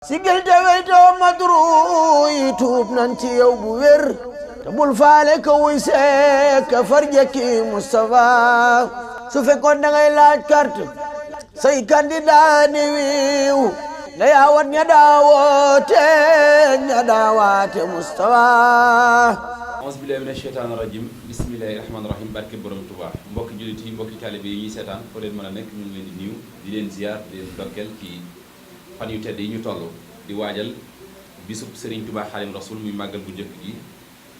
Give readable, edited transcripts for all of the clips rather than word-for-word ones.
sigil te weytoo madru yi tuub nan ci yow bu wér te bul faale ka wuy seek ka farjaki Moustapha su fekkoon da ngay laaj carte say candidat ni wiiw na yaawat ña daawaate Moustapha. auzu billahi mina sheytaani rajim bismillahi rahmaani rahim barke borom Tuubaa mbokki jullit yi mbokki taalibe yi ñuy seetaan foo leen mën a nekk ñu ngi leen di nuyu di leen ziar di leen dokkeel ci fan yu tedd yi ñu toll di waajal bisub Serigne Touba Xaadim Rasul muy màggal bu njëkk gi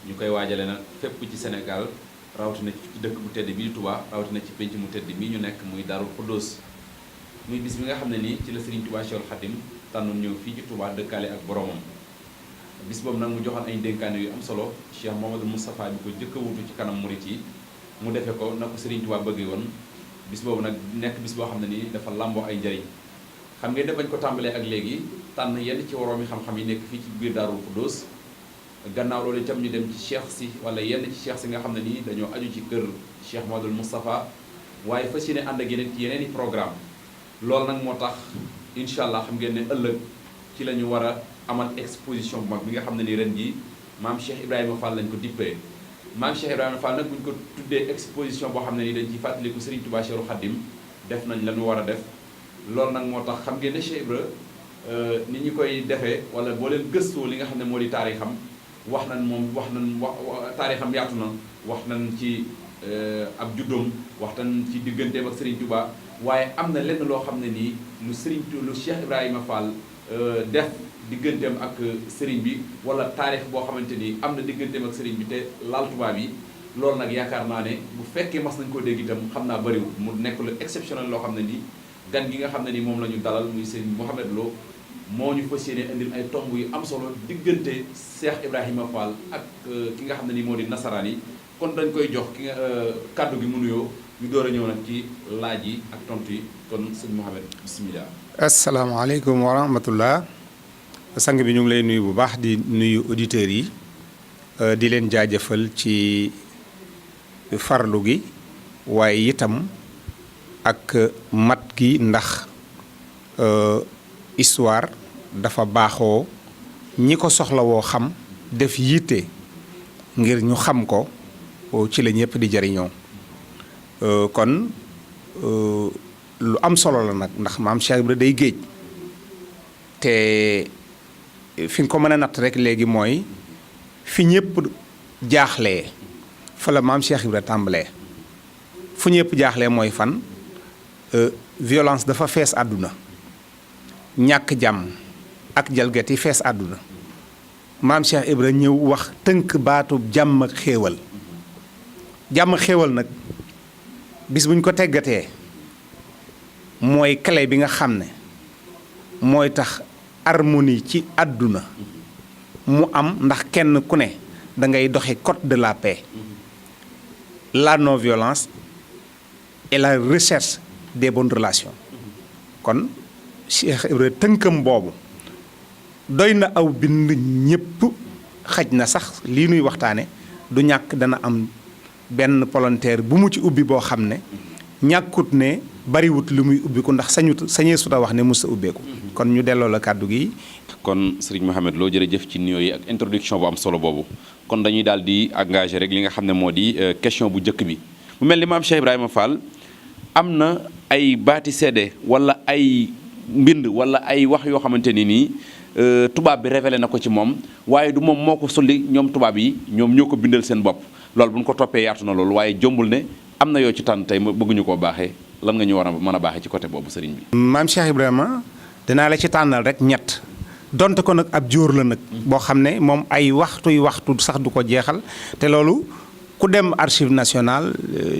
ñu koy waajale nag fépp ci Sénégal rawatina ci dëkk bu tedd bii di Touba rawatina ci penc mu tedd mii ñu nekk muy Daarul Xuddoos muy bis bi nga xam ne nii ci la Serigne Touba Cheikhul Khadim tànnoon ñëw fii ci Touba dëkkaale ak boromam bis boobu nag mu joxoon ay dénkaane yu am solo Cheikh Mouhamadou Moustapha bi ko jëkk a wutu ci kanam murit yi mu defe ko na ko Serigne Touba bëggee woon bis boobu nag nekk bis boo xam ne nii dafa làmboo ay njëriñ xam ngeen ne bañ ko tàmbalee ak léegi tànn yenn ci woroomi xam-xam yi nekk fii ci biir Daarul Xuddoos gannaaw loolu itam ñu dem ci cheikh si wala yenn ci cheikh si nga xam ne nii dañoo aju ci kër Cheikh Mouhamadou Moustapha waaye fas yéene ànd ak yeneen ci yeneen i programme loolu nag moo tax incha allah xam ngeen ne ëllëg ci la ñu war a amal exposition bu mag bi nga xam ne ni ren jii maam Cheikh Ibrahima Fall lañ ko dippee maam Cheikh Ibrahima Fall nag bu ñu ko tuddee exposition boo xam ne ni dañ ciy fàttaliku Serigne Touba Cheikhul Khadim def nañ la ñu war a def loolu nag moo tax xam ngeen ne Cheikh Ibra ni ñu koy defee wala boo leen gëstoo li nga xam ne moo di taarixam wax nañ taarixam yaatu na wax nañ ci ab juddoom wax nañ ci digganteem ak Serigne Touba waaye am na lenn loo xam ne nii lu Cheikh Ibrahima Fall def digganteem ak Serigne bi wala taarix boo xamante ni am na digganteem ak Serigne bi te laal tubaab yi loolu nag yaakaar naa ne bu fekkee mas nañ koo dégg itam xam naa bëriwul mu nekk lu exceptionnel loo xam ne nii gan gi nga xam ne ni moom la ñu dalal muy Serigne Mouhamed Lo moo ñu fas yéene indil ay tomb yu am solo diggante Cheikh Ibrahima Fall ak ki nga xam ne ni moo di nasaraan yi kon dañ koy jox ki nga kàddu gi mu nuyoo ñu door a ñëw nag ci laaj yi ak tontu yi kon sëñ Mouhamed bisimilah. asalaamaaleykum wa rahmatullah sang bi ñu ngi lay nuyu bu baax di nuyu auditeurs yi di leen jaajëfal ci farlu gi waaye itam ak mat gi ndax histoire dafa baaxoo ñi ko soxlawoo xam def yitte ngir ñu xam ko ci la ñëpp di jariñoo kon lu am solo la nag ndax maam Cheikh Ibra day géej te fi nga ko mën a natt rek léegi mooy fi ñëpp jaaxlee fa la maam Cheikh Ibra tàmbalee fu ñëpp jaaxlee mooy fan violence dafa fees àdduna ñàkk jàmm ak jalgati fees àdduna maam Cheikh Ibra ñëw wax tënk baatu jàmm ak xéewal nag bis buñ ko teggatee mooy clé bi nga xam ne mooy tax harmonie ci àdduna mu am ndax kenn ku ne da ngay doxe code de la paix la non-violence et la recherche des bonnes relations kon Cheikh Ibra tënkam boobu doy na aw bind ñëpp xaj na sax lii nuy waxtaane du ñàkk dana am benn volontaire bu mu ci ubbi boo xam ne ñàkkut ne bariwut lu muy ubbiku ndax sañee suta wax ne musa ubbeeku kon ñu delloo la kàddu gi. kon Serigne Mouhamed Lo jërëjëf ci nuyoo yi ak introduction bu am solo boobu kon dañuy daal di engagé rek li nga xam ne moo di question bu njëkk bi mu mel ni maam Cheikh Ibrahima Fall am na ay baati seede wala ay mbind wala ay wax yoo xamante ni nii tubaab bi révélé na ko ci moom waaye du moom moo ko sulli ñoom tubaab yi ñoom ñoo ko bindal seen bopp loolu bu ñu ko toppee yaatu na loolu waaye jombul ne am na yoo ci tànn tey bëgguñu koo baaxee lan nga ñu war a mën a baaxee ci côté boobu sëriñ bi. maam Cheikh Ibrahima dinaa la ci tànnal rek ñett donte ko nag ab jóor la nag. boo xam ne moom ay waxtu sax du ko jeexal te loolu ku dem archive nationale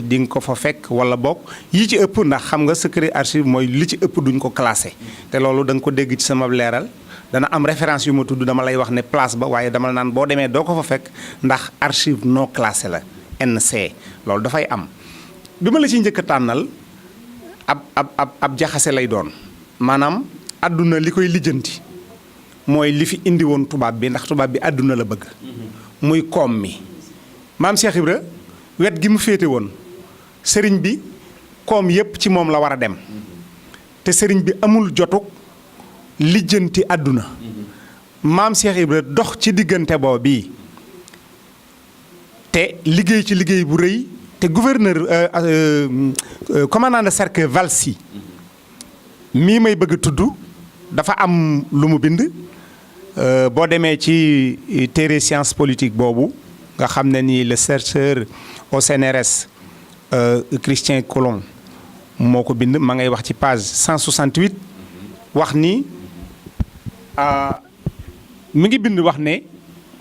di nga ko fa fekk wala bokk yi ci ëpp ndax xam nga secret archive mooy li ci ëpp duñ ko classé te loolu da nga ko dégg ci sama leeral. dana am référence yu ma tudd dama lay wax ne place ba waaye dama naan boo demee doo ko fa fekk ndax archive non classé la NC loolu dafay am bi ma la ci njëkk a tànnal ab jaxase lay doon maanaam àdduna li koy lijjanti mooy li fi indi woon tubaab bi ndax tubaab bi àdduna la bëgg muy koom mi maam Cheikh Ibra wet gi mu féete woon sëriñ bi koom yépp ci moom la war a dem te sëriñ bi amul jotuk lijjanti àdduna maam Cheikh Ibra dox ci diggante boobu bii te liggéey ci liggéey bu rëy te gouverneur commandant de cercle Valsi mii may bëgg a tudd dafa am lu mu bind boo demee ci téere science politique boobu nga xam ne nii le chercheur au CNRS Christian Colomb moo ko bind ma ngay wax ci page 168 wax ni mi ngi bind wax ne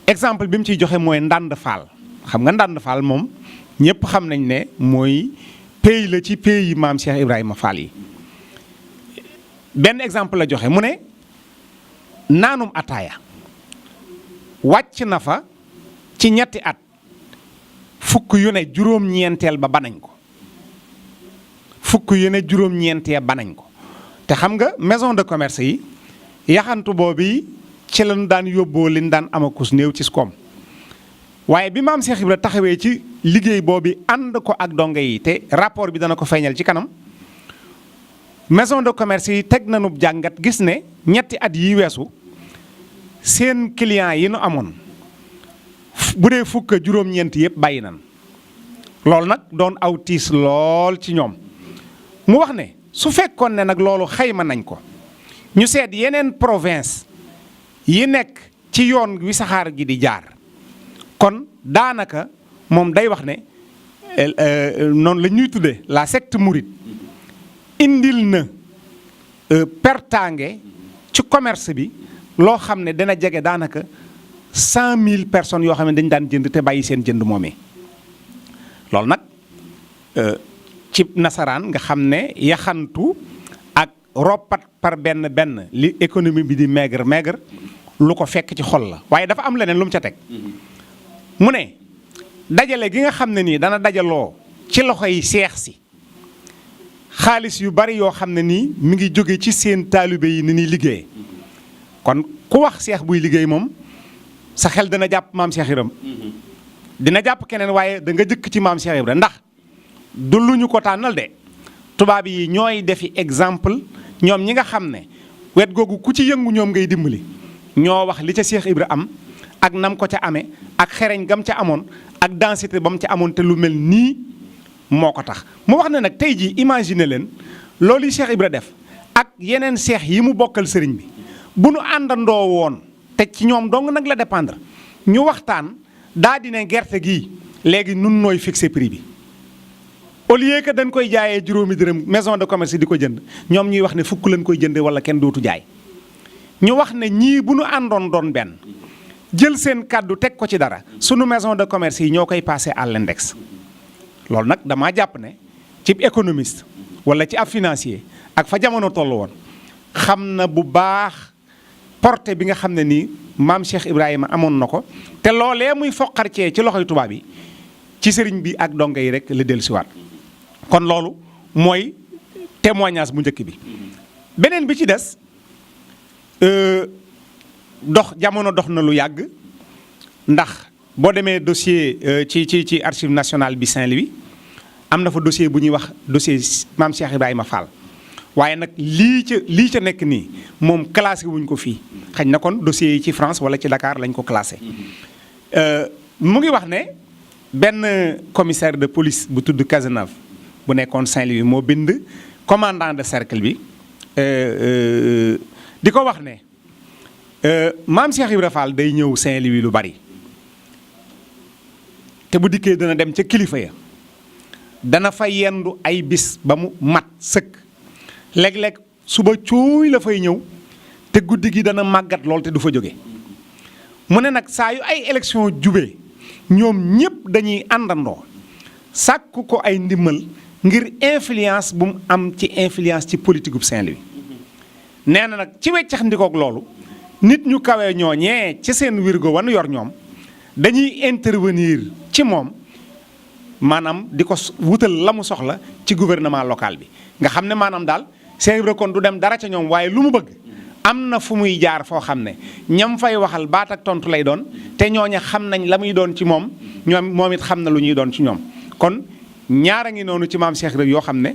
exemple bi mu ciy joxe mooy Ndande Fall xam nga Ndande Fall moom ñëpp xam nañ ne mooy pays la ci pays yi maam Cheikh Ibrahima Fall yi benn exemple la joxe mu ne naanum ataaya wàcc na fa ci ñetti at fukk yu ne juróom-ñeenteel ba banañ ko fukk yu ne juróom-ñeenteel banañ ko te xam nga maison de commerce yi yaxantu boobu ci lañu daan yóbboo liñ daan amakus néew ci koom waaye bi maam Cheikh Ibra taxawee ci liggéey boobu ànd ko ak donge yi te rapport bi dana ko feeñal ci kanam maison de commerce yi teg nañu jàngat gis ne ñetti at yi weesu seen client yi nu amoon bu dee fukk juróom-ñeent yëpp bàyyi nan loolu nag doon aw tiis lool ci ñoom mu wax ne su fekkoon ne nag loolu xayma nañ ko ñu seet yeneen province yi nekk ci yoon wi saxaar gi di jaar kon daanaka moom day wax ne noonu la ñuy tuddee la secte mouride indil na pertaange ci commerce bi loo xam ne dana jege daanaka 100 000 personnes yoo xam ne dañ daan jënd te bàyyi seen jënd moomee loolu nag ci nasaraan nga xam ne yaxantu ak roppat par benn li économie bi di maigre lu ko fekk ci xol la waaye dafa am leneen lu mu ca teg mu ne dajale gi nga xam ne nii dana dajaloo ci loxo yi seex si xaalis yu bari yoo xam ne nii mi ngi jóge ci seen taalibe yi ni ñuy liggéey kon ku wax seex buy liggéey moom sa xel dana jàpp maam Cheikh Ibra dina jàpp keneen waaye da nga jëkk ci maam Cheikh Ibra ndax du lu ñu ko tànnal de tubaab yi ñooy defi exemple ñoom ñi nga xam ne wet googu ku ci yëngu ñoom ngay dimbali ñoo wax li ca Cheikh Ibra am ak nam ko ca amee ak xereñ gam ca amoon ak densité ba mu ca amoon te lu mel nii moo ko tax mu wax ne nag tey jii imaginer leen loolu yi Cheikh Ibra def ak yeneen seex yi mu bokkal sëriñ bi bu nu àndandoo woon te ci ñoom dong nag la dépendre ñu waxtaan daa di ne gerte gii léegi nun nooy fixer prix bi au lieu que dañ koy jaayee juróomi dërëm maison de commerce di ko jënd ñoom ñuy wax ne fukk lañ koy jënde wala kenn dootu jaay ñu wax ne ñii bu nu àndoon doon benn jël seen kàddu teg ko ci dara sunu maison de commerce yi ñoo koy passé à l'index loolu nag damaa jàpp ne ci économiste wala ci ab financier ak fa jamono toll woon xam na bu baax porté bi nga xam ne nii maam Cheikh Ibrahima amoon na ko te loolee muy foqarcee ci loxoy tubaab yi ci sëriñ bi ak donga yi rek la dellusiwaat kon loolu mooy témoignage bu njëkk bi beneen bi ci des jamono dox na lu yàgg ndax boo demee dossier ci archive nationale bi Saint-Louis am na fa dossier bu ñuy wax dossier maam Cheikh Ibrahima Fall waaye nag lii ca nekk nii moom classé wuñ ko fii xañ na kon dossier yi ci France wala ci Dakar lañ ko classé mu ngi wax ne benn commissaire de police bu tudd Cazenave bu nekkoon Saint-Louis moo bind commandant de cercle bi di ko wax ne maam Cheikh Ibra Fall day ñëw Saint-Louis lu bari te bu dikkee dana dem ca kilifa ya dana fa yendu ay bis ba mu mat sëkk léeg-léeg suba cooy la fay ñëw te guddi gi dana màggat lool te du fa jóge mu ne nag saa yu ay élection jubee ñoom ñëpp dañuy àndandoo sàkku ko ay ndimbal ngir influence bu mu am ci influence ci politique bu Saint-Louis nee na nag ci weccax ndikook loolu nit ñu kawee ñooñee ci seen wirgo wan yor ñoom dañuy intervenir ci moom maanaam di ko wutal la mu soxla ci gouvernement local bi nga xam ne maanaam daal Cheikh Ibra kon du dem dara ca ñoom waaye lu mu bëgg am na fu muy jaar foo xam ne ñam fay waxal baat ak tontu lay doon te ñooña xam nañ la muy doon ci moom moom it xam na lu ñuy doon ci ñoom kon ñaara ngi noonu ci maam Cheikh Ibra yoo xam ne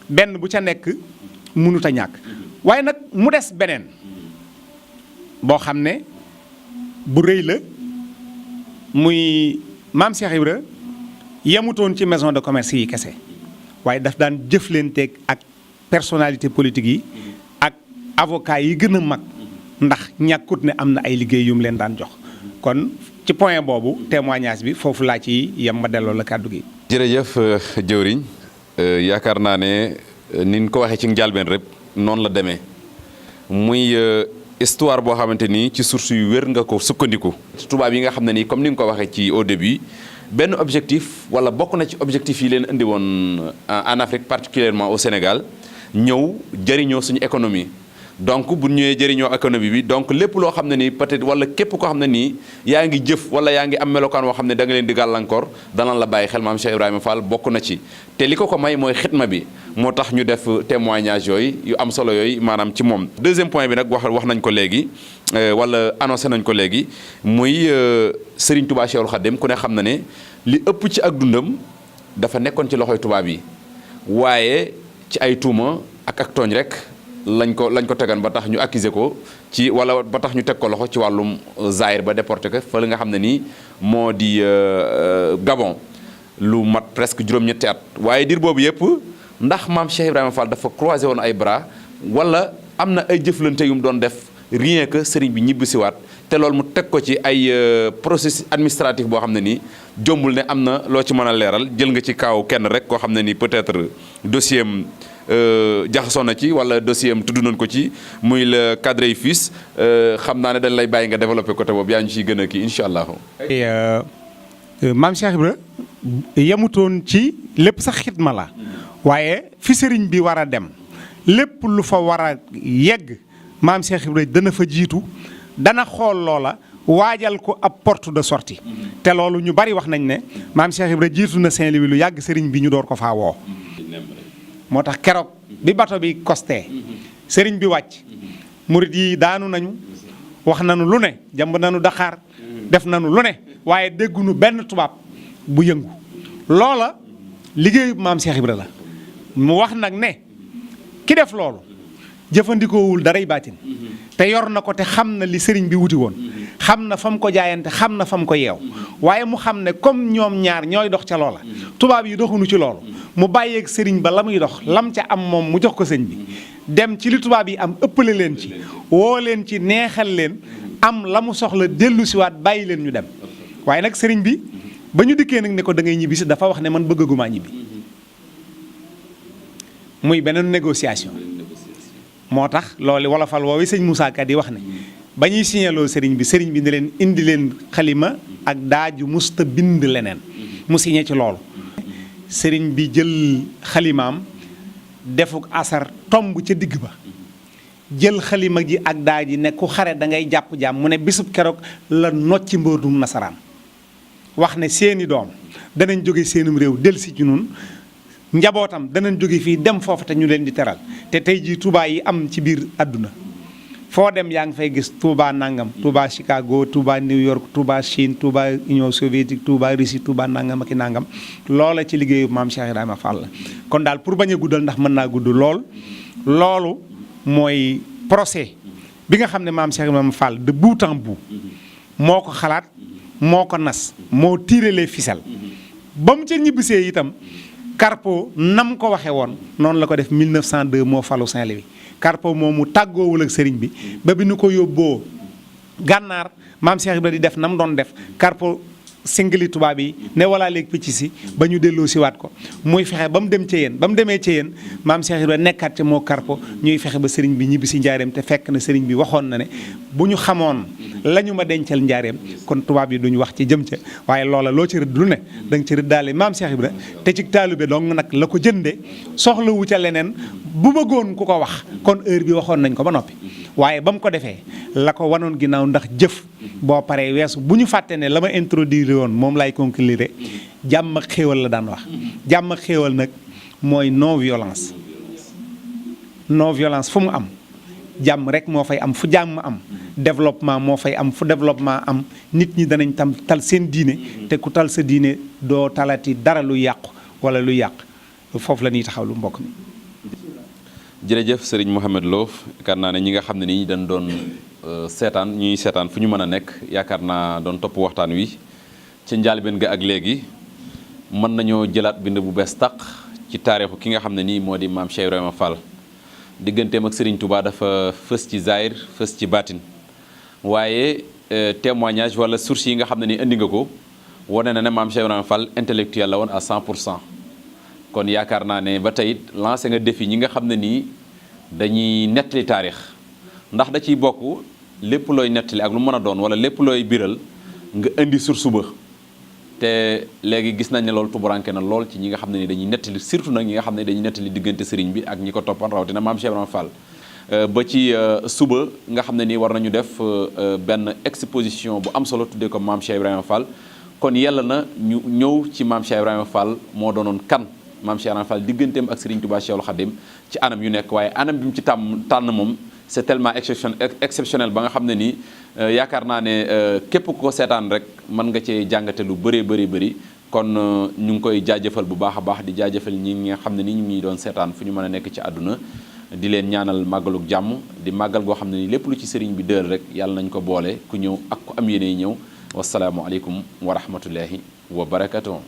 benn bu ca nekk mënut a ñàkk waaye nag mu des beneen boo xam ne bu rëy la muy maam Cheikh Ibra yemutoon ci maison de commerce yi kese waaye daf daan jëflanteeg ak personnalité politique yi ak avocat yi gën a mag ndax ñàkkut ne am na ay liggéey yu mu leen daan jox kon ci point boobu témoignage bi foofu laa ci yem ma delloo la kàddu gi. jërëjëf jëwriñ yaakaar naa ne ni ñu ko waxee ci njàlbeen rek noonu la demee muy histoire boo xamante ni ci source yu wér nga ko sukkandiku. tubaab yi nga xam ne nii comme ni nga ko waxee ci au début benn objectif wala bokk na ci objectif yi leen indi woon en Afrique particulièrement au Sénégal ñëw jëriñoo suñu économie. donc bu ñëwee jëriñoo économie bi donc lépp loo xam ne nii peut-être wala képp koo xam ne nii yaa ngi jëf wala yaa ngi am melokaan woo xam ne da nga leen di gàllankoor danañ la bàyyi xel maam Cheikh Ibrahima Fall bokk na ci. te li ko may mooy xitma bi moo tax ñu def témoignage yooyu yu am solo yooyu maanaam ci moom. deuxième point bi nag wax nañ ko léegi wala annoncé nañ ko léegi muy Serigne Touba Cheikhul Khadim ku ne xam na ne li ëpp ci ak dundam dafa nekkoon ci loxoy tubaab yi waaye ci ay tuuma ak tooñ rek. lañ ko tegan ba tax ñu accuser ko ci wala ba tax ñu teg ko loxo ci wàllum Zaïre ba déporté ko fa la nga xam ne nii moo di Gabon lu mat presque juróom-ñetti at waaye diir boobu yëpp ndax maam Cheikh Ibrahima Fall dafa croisé woon ay bras wala am na ay jëflante yu mu doon def rien que sëriñ bi ñibbisiwaat te loolu mu teg ko ci ay processus administratif boo xam ne nii jombul ne am na loo ci mën a leeral jël nga ci kaaw kenn rek koo xam ne nii peut-être dossier am jaxasoo na ci wala dossier am tudd nañ ko ci muy le cadre fils xam naa ne dañ lay bàyyi nga développé côté boobu yaa ñu ciy gën a kii incha allah. maam Cheikh Ibra yemutoon ci lépp sax xitma la waaye fi sëriñ bi war a dem lépp lu fa war a yegg maam Cheikh Ibra dana fa jiitu dana xool loola waajal ko ab porte de sortie te loolu ñu bari wax nañ ne maam Cheikh Ibra jiitu na Saint-Louis lu yàgg sëriñ bi ñu door ko faa woo. moo tax keroog bi bato bi costé sëriñ bi wàcc murit yi daanu nañu wax nañu lu ne jàmb nañu Dakar def nañu lu ne waaye déggunu benn tubaab bu yëngu loola liggéeyu maam Cheikh Ibra la mu wax nag ne ki def loolu jëfandikoowul daray baatin te yor na ko te xam na li sëriñ bi wuti woon xam na fa mu ko jaayante xam na fa mu ko yeew waaye mu xam ne comme ñoom ñaar ñooy dox ca loola tubaab yi doxunu ci loolu mu bàyyeeg sëriñ ba la muy dox lam ca am moom mu jox ko sëñ bi dem ci li tubaab yi am ëppale leen ci woo leen ci neexal leen am la mu soxla dellu siwaat bàyyi leen ñu dem waaye nag sëriñ bi ba ñu dikkee nag ne ko da ngay ñibbi si dafa wax ne man bëggagumaa ñibbi muy beneen négociation moo tax loolu wolofal woowu sëñ Moussa Ka di wax ne ba ñuy signaloo sëriñ bi ne leen indi leen xalima ak daaju musta bind leneen mu signé ci loolu sëriñ bi jël xalimaam defuk asar tomb ca digg ba jël xalima ji ak daa ji ne ku xare da ngay jàpp jaam mu ne bisub keroog la nocci mbootum nasaraan wax ne seeni doom danañ jóge seenum réew delsi ci nun njabootam danañ jóge fii dem foofu te ñu leen di teral te tey jii Touba yi am ci biir àdduna foo dem yaa ngi fay gis Touba nangam Touba Chicago Touba New York Touba Chine Touba Union soviétique Touba Russie Touba nangam ak i nangam loola ci liggéeyu maam Cheikh Ibrahima Fall la kon daal pour bañ a guddal ndax mën naa gudd loolu mooy procès bi nga xam ne maam Cheikh Ibrahima Fall de bout en bout moo ko xalaat moo ko nas moo tiré les ficelles ba mu ca ñibbisee itam Carpo nam ko waxee woon noonu la ko def 1902 moo falu Saint-Louis Carpo moomu tàggoowul ak sëriñ bi ba bi nu ko yóbboo gànnaar maam Cheikh Ibrahima di def nam doon def Carpo singali tubaab yi ne walaa léegi picc si ba ñu delloo siwaat ko muy fexe ba mu dem ca yéen ba mu demee ca yéen maam Cheikh Ibrahima nekkaat ca moo Carpo ñuy fexe ba sëriñ bi ñibbi si njaareem te fekk na sëriñ bi waxoon na ne bu ñu xamoon la ñu ma dencal njaareem kon tubaab yi duñu wax ci jëm ca waaye loola loo ci rëdd lu ne da nga ci rëddaale maam Cheikh Ibrahima te ci taalube dong nag la ko jënde soxlawu ca leneen bu bëggoon ku ko wax kon heure bi waxoon nañ ko ba noppi waaye ba mu ko defee la ko wanoon ginnaaw ndax jëf boo paree weesu bu ñu fàtte ne la ma introduire woon moom lay conclure jàmm ak xéewal la daan wax jàmm ak xéewal nag mooy non violence fu mu am jàmm rek moo fay am fu jàmm am développement moo fay am fu développement am nit ñi danañ tam tal seen diine te ku tal sa diine doo talati dara lu yàqu wala lu yàq foofu la ñuy taxaw lu mbokk mi. jërëjëf Serigne Mohamed Lo yaakaar naa ne ñi nga xam ne nii dañ doon seetaan ñuy seetaan fu ñu mën a nekk yaakaar naa doon topp waxtaan wi ci njaalbeen ga ak léegi mën nañoo jëlaat bind bu bees tàq ci taarixu ki nga xam ne nii moo di maam Cheikh Ibrahima Fall digganteem ak Serigne Touba dafa fës ci Zahir fës ci baatin waaye témoignage wala source yi nga xam ne nii indi nga ko wane na ne maam Cheikh Ibrahima Fall intellectuel la woon à 100%. kon yaakaar naa ne ba tey lancé nga défi ñi nga xam ne nii dañuy nettali taarix ndax da ciy bokk lépp looy nettali ak lu mën a doon wala lépp looy biral nga indi source ba te léegi gis nañ ne loolu tuburanke na lool ci ñi nga xam ne ni dañuy nettali surtout nag ñi nga xam ne dañuy nettali diggante sëriñ bi ak ñi ko toppan rawatina maam Cheikh Ibrahima Fall ba ci suba nga xam ne nii war nañu def benn exposition bu am solo tuddee ko maam Cheikh Ibrahima Fall kon yàlla na ñu ñëw ci maam Cheikh Ibrahima Fall moo doonoon kan maam Cheikh Ibrahima Fall digganteem ak Serigne Touba Cheikhul Khadim ci anam yu nekk waaye anam bi mu ci tànn moom c'est tellement exceptionnel ba nga xam ne nii yaakaar naa ne képp ko seetaan rek mën nga cee jàngate lu bëree bëri kon ñu ngi koy jaajëfal bu baax a baax di jaajëfal ñi nga xam ne ni ñu ngi doon seetaan fu ñu mën a nekk ci àdduna di leen ñaanal màggaluk jàmm di màggal goo xam ne ni lépp lu ci sëriñ bi dël rek yàlla nañ ko boole ku ñëw ak ku am yéene ñëw wasalaamualeykum wa rahmatullahi wa barakatuh.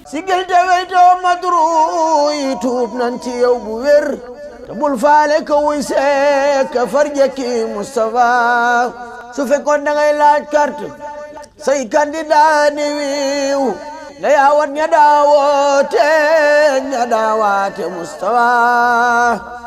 sigil te weytoo madru yi tuub nan ci yow bu wér te bul faale ka wuy seek ka farjaki Moustapha su fekkoon da ngay laaj carte say candidat ni wiiw na yaawat ña daawoote Moustapha